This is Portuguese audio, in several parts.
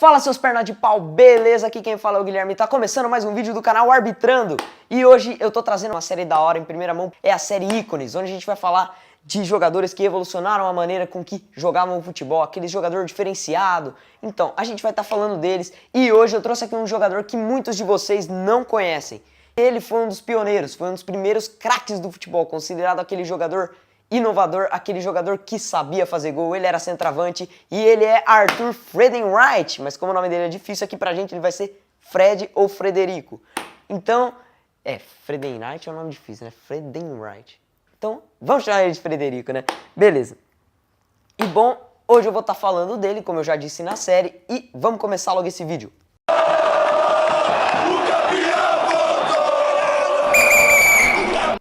Fala seus pernas de pau, beleza? Aqui quem fala é o Guilherme, tá começando mais um vídeo do canal Arbitrando. E hoje eu tô trazendo uma série da hora em primeira mão, é a série Ícones, onde a gente vai falar de jogadores que evolucionaram a maneira com que jogavam o futebol, aquele jogador diferenciado. Então, a gente vai estar falando deles e hoje eu trouxe aqui um jogador que muitos de vocês não conhecem. Ele foi um dos pioneiros, foi um dos primeiros craques do futebol, considerado aquele jogador inovador, aquele jogador que sabia fazer gol. Ele era centroavante e ele é Arthur Friedenreich, mas como o nome dele é difícil aqui pra gente, ele vai ser Fred ou Frederico. Então, Friedenreich é um nome difícil, né? Friedenreich. Então, vamos chamar ele de Frederico, né? Beleza. E bom, hoje eu vou estar falando dele, como eu já disse na série, e vamos começar logo esse vídeo.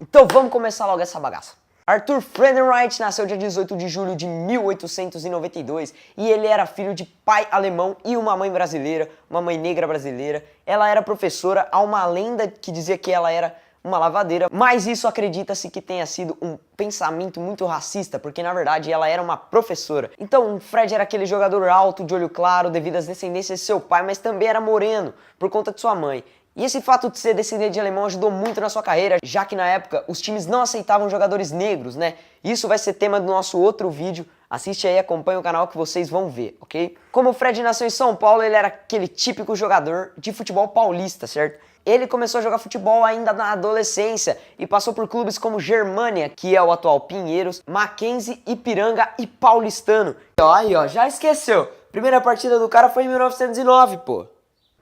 Então vamos começar logo essa bagaça. Arthur Friedenreich nasceu dia 18 de julho de 1892 e ele era filho de pai alemão e uma mãe brasileira, uma mãe negra brasileira. Ela era professora, há uma lenda que dizia que ela era uma lavadeira, mas isso acredita-se que tenha sido um pensamento muito racista, porque na verdade ela era uma professora. Então o Fred era aquele jogador alto, de olho claro, devido às descendências de seu pai, mas também era moreno, por conta de sua mãe. E esse fato de ser descendente de alemão ajudou muito na sua carreira, já que na época os times não aceitavam jogadores negros, né? Isso vai ser tema do nosso outro vídeo. Assiste aí, acompanha o canal que vocês vão ver, ok? Como o Fred nasceu em São Paulo, ele era aquele típico jogador de futebol paulista, certo? Ele começou a jogar futebol ainda na adolescência e passou por clubes como Germânia, que é o atual Pinheiros, Mackenzie, Ipiranga e Paulistano. Aí, ó, já esqueceu. Primeira partida do cara foi em 1909, pô.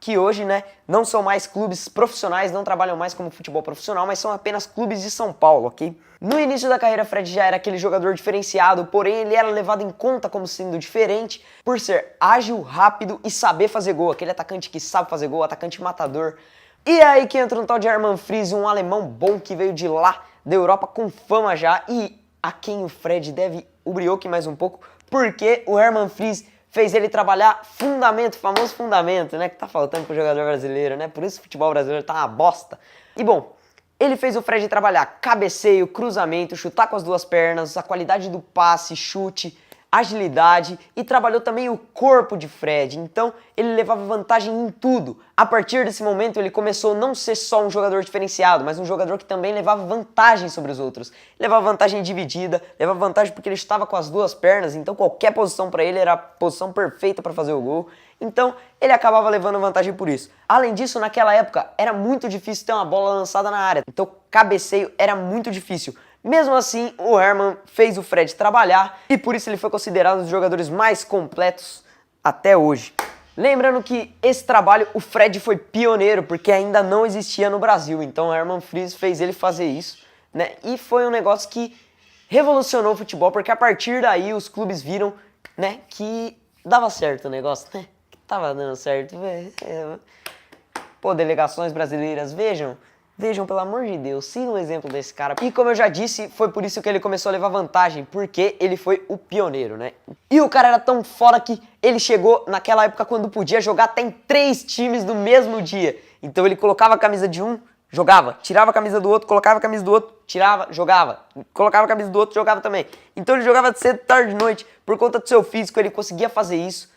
Que hoje, né, não são mais clubes profissionais, não trabalham mais como futebol profissional, mas são apenas clubes de São Paulo, ok? No início da carreira, Fred já era aquele jogador diferenciado, porém ele era levado em conta como sendo diferente por ser ágil, rápido e saber fazer gol, aquele atacante que sabe fazer gol, atacante matador. E é aí que entra um tal de Hermann Friese, um alemão bom que veio de lá, da Europa, com fama já, e a quem o Fred deve o brioque mais um pouco, porque o Hermann Friese fez ele trabalhar fundamento, famoso fundamento, né? Que tá faltando pro jogador brasileiro, né? Por isso o futebol brasileiro tá uma bosta. E bom, ele fez o Fred trabalhar cabeceio, cruzamento, chutar com as duas pernas, a qualidade do passe, chute, agilidade e trabalhou também o corpo de Fred. Então ele levava vantagem em tudo. A partir desse momento ele começou a não ser só um jogador diferenciado, mas um jogador que também levava vantagem sobre os outros. Levava vantagem dividida, levava vantagem porque ele estava com as duas pernas, então qualquer posição para ele era a posição perfeita para fazer o gol. Então ele acabava levando vantagem por isso. Além disso, naquela época era muito difícil ter uma bola lançada na área, então cabeceio era muito difícil. Mesmo assim, o Hermann fez o Fred trabalhar e por isso ele foi considerado um dos jogadores mais completos até hoje. Lembrando que esse trabalho o Fred foi pioneiro porque ainda não existia no Brasil, então o Hermann Friese fez ele fazer isso, né? E foi um negócio que revolucionou o futebol porque a partir daí os clubes viram, né, que dava certo o negócio, né? Que tava dando certo. Pô, delegações brasileiras, vejam, pelo amor de Deus, sigam o exemplo desse cara. E como eu já disse, foi por isso que ele começou a levar vantagem, porque ele foi o pioneiro, né? E o cara era tão foda que ele chegou naquela época quando podia jogar até em 3 times no mesmo dia. Então ele colocava a camisa de um, jogava, tirava a camisa do outro, colocava a camisa do outro, tirava, jogava, colocava a camisa do outro, jogava também. Então ele jogava de cedo, tarde, de noite, por conta do seu físico, ele conseguia fazer isso.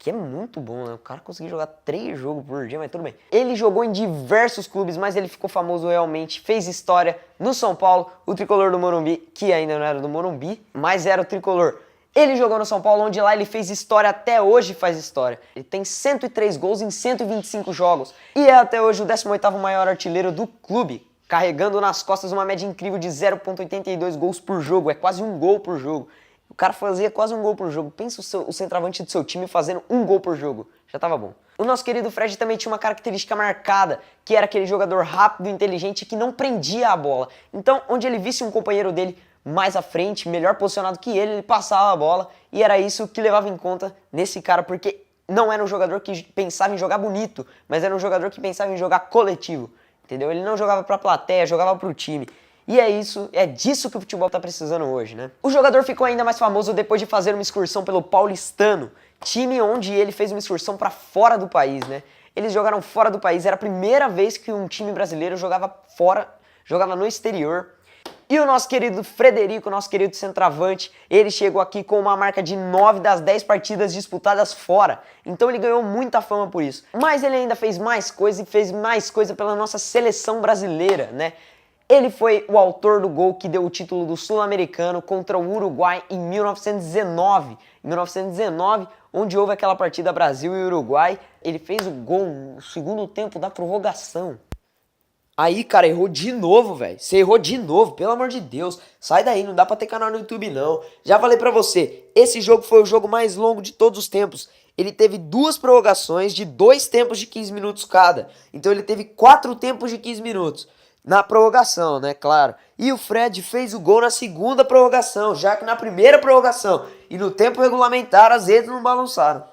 Que é muito bom, né? O cara conseguiu jogar 3 jogos por dia, mas tudo bem. Ele jogou em diversos clubes, mas ele ficou famoso realmente, fez história no São Paulo, o tricolor do Morumbi, que ainda não era do Morumbi, mas era o tricolor. Ele jogou no São Paulo, onde lá ele fez história, até hoje faz história. Ele tem 103 gols em 125 jogos e é até hoje o 18º maior artilheiro do clube, carregando nas costas uma média incrível de 0,82 gols por jogo, é quase um gol por jogo. O cara fazia quase um gol por jogo. Pensa o centroavante do seu time fazendo um gol por jogo. Já tava bom. O nosso querido Fred também tinha uma característica marcada, que era aquele jogador rápido e inteligente que não prendia a bola. Então, onde ele visse um companheiro dele mais à frente, melhor posicionado que ele passava a bola. E era isso que levava em conta nesse cara, porque não era um jogador que pensava em jogar bonito, mas era um jogador que pensava em jogar coletivo. Entendeu? Ele não jogava pra plateia, jogava pro time. E é disso que o futebol tá precisando hoje, né? O jogador ficou ainda mais famoso depois de fazer uma excursão pelo Paulistano, time onde ele fez uma excursão para fora do país, né? Eles jogaram fora do país, era a primeira vez que um time brasileiro jogava fora, jogava no exterior. E o nosso querido Frederico, nosso querido centroavante, ele chegou aqui com uma marca de 9 das 10 partidas disputadas fora. Então ele ganhou muita fama por isso. Mas ele ainda fez mais coisa e fez mais coisa pela nossa seleção brasileira, né? Ele foi o autor do gol que deu o título do Sul-Americano contra o Uruguai em 1919. Em 1919, onde houve aquela partida Brasil e Uruguai, ele fez o gol no segundo tempo da prorrogação. Aí, cara, errou de novo, velho. Você errou de novo, pelo amor de Deus. Sai daí, não dá pra ter canal no YouTube, não. Já falei pra você, esse jogo foi o jogo mais longo de todos os tempos. Ele teve 2 prorrogações de 2 tempos de 15 minutos cada. Então ele teve 4 tempos de 15 minutos. Na prorrogação, né, claro. E o Fred fez o gol na segunda prorrogação, já que na primeira prorrogação e no tempo regulamentar as redes não balançaram.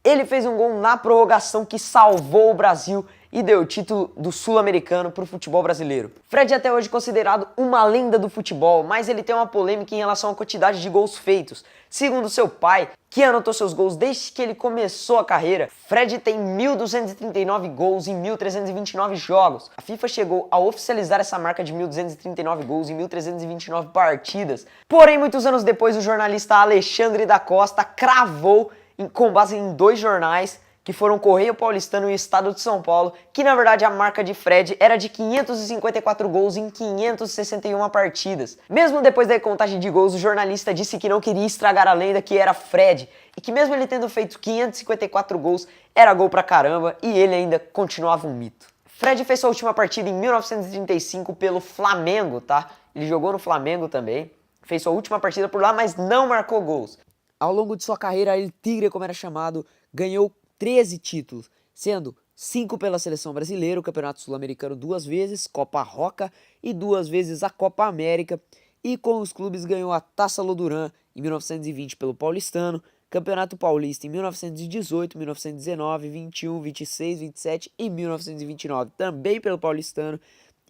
Ele fez um gol na prorrogação que salvou o Brasil e deu o título do Sul-Americano para o futebol brasileiro. Fred é até hoje considerado uma lenda do futebol, mas ele tem uma polêmica em relação à quantidade de gols feitos. Segundo seu pai, que anotou seus gols desde que ele começou a carreira, Fred tem 1.239 gols em 1.329 jogos. A FIFA chegou a oficializar essa marca de 1.239 gols em 1.329 partidas. Porém, muitos anos depois, o jornalista Alexandre da Costa cravou, com base em 2 jornais, que foram Correio Paulistano e Estado de São Paulo, que na verdade a marca de Fred era de 554 gols em 561 partidas. Mesmo depois da contagem de gols, o jornalista disse que não queria estragar a lenda que era Fred, e que mesmo ele tendo feito 554 gols, era gol pra caramba, e ele ainda continuava um mito. Fred fez sua última partida em 1935 pelo Flamengo, tá? Ele jogou no Flamengo também, fez sua última partida por lá, mas não marcou gols. Ao longo de sua carreira, ele Tigre, como era chamado, ganhou 13 títulos, sendo 5 pela seleção brasileira, o Campeonato Sul-Americano 2 vezes, Copa Roca e 2 vezes a Copa América. E com os clubes ganhou a Taça Loduran em 1920 pelo Paulistano, Campeonato Paulista em 1918, 1919, 21, 26, 27 e 1929 também pelo Paulistano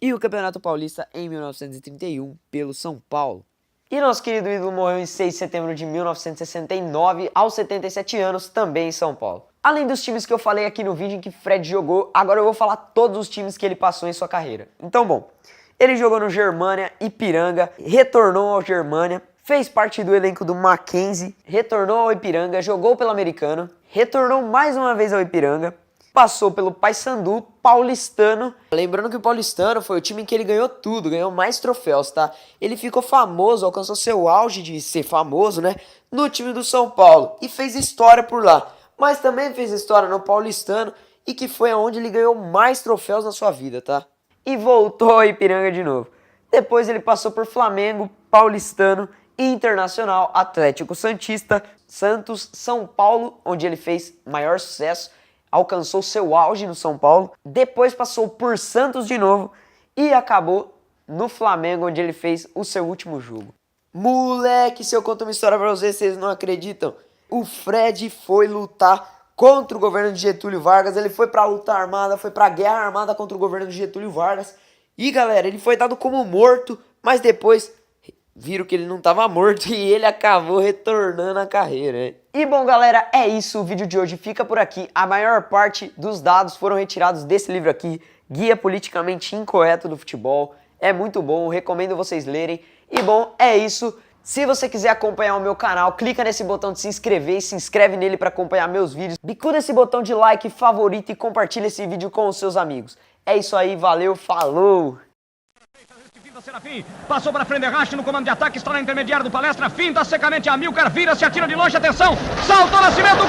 e o Campeonato Paulista em 1931 pelo São Paulo. E nosso querido ídolo morreu em 6 de setembro de 1969, aos 77 anos, também em São Paulo. Além dos times que eu falei aqui no vídeo em que Fred jogou, agora eu vou falar todos os times que ele passou em sua carreira. Então, bom, ele jogou no Germânia, Ipiranga, retornou ao Germânia, fez parte do elenco do Mackenzie, retornou ao Ipiranga, jogou pelo Americano, retornou mais uma vez ao Ipiranga, passou pelo Paysandu, Paulistano. Lembrando que o Paulistano foi o time em que ele ganhou tudo, ganhou mais troféus, tá? Ele ficou famoso, alcançou seu auge de ser famoso, né? No time do São Paulo e fez história por lá. Mas também fez história no Paulistano e que foi aonde ele ganhou mais troféus na sua vida, tá? E voltou ao Ipiranga de novo. Depois ele passou por Flamengo, Paulistano, Internacional, Atlético Santista, Santos, São Paulo, onde ele fez maior sucesso, alcançou seu auge no São Paulo, depois passou por Santos de novo e acabou no Flamengo, onde ele fez o seu último jogo. Moleque, se eu conto uma história pra vocês não acreditam. O Fred foi lutar contra o governo de Getúlio Vargas, ele foi pra luta armada, foi pra guerra armada contra o governo de Getúlio Vargas. E galera, ele foi dado como morto, mas depois viram que ele não estava morto e ele acabou retornando à carreira, hein? E bom, galera, é isso. O vídeo de hoje fica por aqui. A maior parte dos dados foram retirados desse livro aqui, Guia Politicamente Incorreto do Futebol. É muito bom, recomendo vocês lerem. E bom, é isso. Se você quiser acompanhar o meu canal, clica nesse botão de se inscrever e se inscreve nele para acompanhar meus vídeos. Bicuda esse botão de like, favorito e compartilha esse vídeo com os seus amigos. É isso aí, valeu, falou! Serafim, passou para Frenderrache no comando de ataque, está na intermediária do Palestra, finta secamente a Amilcar, vira, se atira de longe, atenção, saltou Nascimento, gol!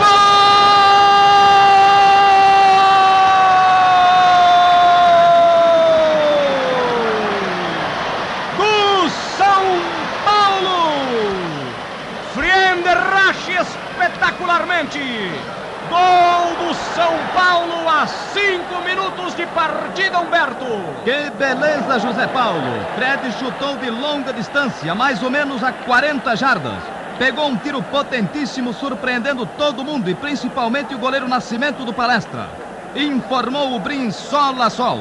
Do São Paulo! Frenderrache espetacularmente! Gol do São Paulo a 5 minutos de partida, Humberto. Que beleza, José Paulo. Fred chutou de longa distância, mais ou menos a 40 jardas. Pegou um tiro potentíssimo, surpreendendo todo mundo e principalmente o goleiro Nascimento do Palestra. Informou o Brim Sol a Sol.